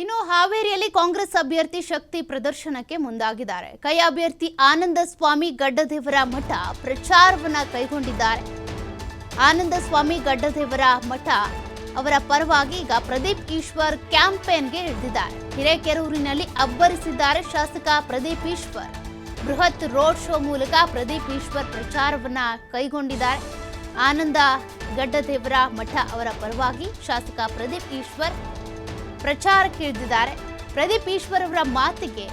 ಇನ್ನು ಹಾವೇರಿಯಲ್ಲಿ ಕಾಂಗ್ರೆಸ್ ಅಭ್ಯರ್ಥಿ ಶಕ್ತಿ ಪ್ರದರ್ಶನಕ್ಕೆ ಮುಂದಾಗಿದ್ದಾರೆ. ಕೈ ಅಭ್ಯರ್ಥಿ ಆನಂದ ಸ್ವಾಮಿ ಗಡ್ಡದೇವರ ಮಠ ಪ್ರಚಾರವನ್ನ ಕೈಗೊಂಡಿದ್ದಾರೆ. ಆನಂದ ಸ್ವಾಮಿ ಗಡ್ಡದೇವರ ಮಠ ಅವರ ಪರವಾಗಿ ಈಗ ಪ್ರದೀಪ್ ಈಶ್ವರ್ ಕ್ಯಾಂಪೇನ್ಗೆ ಇಳಿದಿದ್ದಾರೆ. ಹಿರೇಕೆರೂರಿನಲ್ಲಿ ಅಬ್ಬರಿಸಿದ್ದಾರೆ ಶಾಸಕ ಪ್ರದೀಪ್ ಈಶ್ವರ್. ಬೃಹತ್ ರೋಡ್ ಶೋ ಮೂಲಕ ಪ್ರದೀಪ್ ಈಶ್ವರ್ ಪ್ರಚಾರವನ್ನ ಕೈಗೊಂಡಿದ್ದಾರೆ. ಆನಂದ ಗಡ್ಡದೇವರ ಮಠ ಅವರ ಪರವಾಗಿ ಶಾಸಕ ಪ್ರದೀಪ್ ಈಶ್ವರ್ ಪ್ರಚಾರಕ್ಕೆ ಇಳಿದಿದ್ದಾರೆ. ಪ್ರದೀಪ್ ಈಶ್ವರ್ ಅವರ ಮಾತಿಗೆ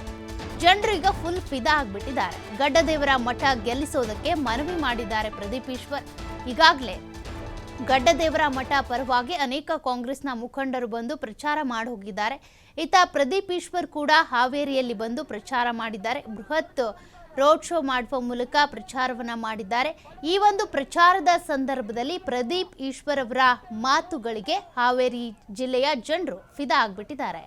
ಜನರು ಈಗ ಫುಲ್ ಫಿದಾ ಆಗ್ಬಿಟ್ಟಿದ್ದಾರೆ. ಗಡ್ಡದೇವರ ಮಠ ಗೆಲ್ಲಿಸೋದಕ್ಕೆ ಮನವಿ ಮಾಡಿದ್ದಾರೆ ಪ್ರದೀಪ್ ಈಶ್ವರ್. ಈಗಾಗಲೇ ಗಡ್ಡದೇವರ ಮಠ ಪರವಾಗಿ ಅನೇಕ ಕಾಂಗ್ರೆಸ್ನ ಮುಖಂಡರು ಬಂದು ಪ್ರಚಾರ ಮಾಡಿ ಹೋಗಿದ್ದಾರೆ. ಈತ ಪ್ರದೀಪ್ ಈಶ್ವರ್ ಕೂಡ ಹಾವೇರಿಯಲ್ಲಿ ಬಂದು ಪ್ರಚಾರ ಮಾಡಿದ್ದಾರೆ. ಬೃಹತ್ ರೋಡ್ ಶೋ ಮಾಡುವ ಮೂಲಕ ಪ್ರಚಾರವನ್ನ ಮಾಡಿದ್ದಾರೆ. ಈ ಒಂದು ಪ್ರಚಾರದ ಸಂದರ್ಭದಲ್ಲಿ ಪ್ರದೀಪ್ ಈಶ್ವರ್ ಅವರ ಮಾತುಗಳಿಗೆ ಹಾವೇರಿ ಜಿಲ್ಲೆಯ ಜನರು ಫಿದಾ ಆಗ್ಬಿಟ್ಟಿದ್ದಾರೆ.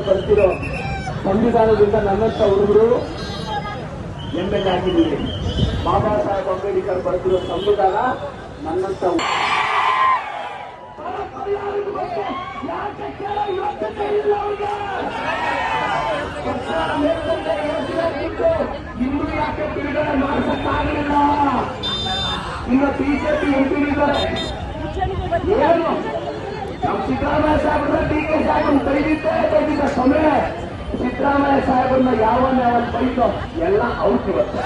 ಬರ್ತಿರೋ ಸಂವಿಧಾನದಿಂದ ನನ್ನಂತ ಹುಡುಗರು MLA ಆಗಿದ್ದೀವಿ. ಬಾಬಾ ಸಾಹೇಬ್ ಅಂಬೇಡ್ಕರ್ ಬರ್ತಿರೋ ಸಂವಿಧಾನ ನನ್ನಂತ ಹಿಂದೂ ಯಾಕೆ ಬಿಡುಗಡೆ ಮಾಡಿಸಕ್ಕಾಗಲಿಲ್ಲ. ಇನ್ನು ಬಿಜೆಪಿ ಎಂಪಿಗಳಿದ್ದಾರೆ. ಏನು ನಮ್ಮ ಸಿದ್ದರಾಮಯ್ಯ ಸಾಹೇಬ್ರನ್ನ DK ಸಾಹೇಬ್ರನ್ನ ಬೈದಿದ್ದ ಸಮಯ ಸಿದ್ದರಾಮಯ್ಯ ಸಾಹೇಬ್ರನ್ನ ಯಾವ ಬೈದು ಎಲ್ಲ ಔಟ್ ಇವತ್ತು.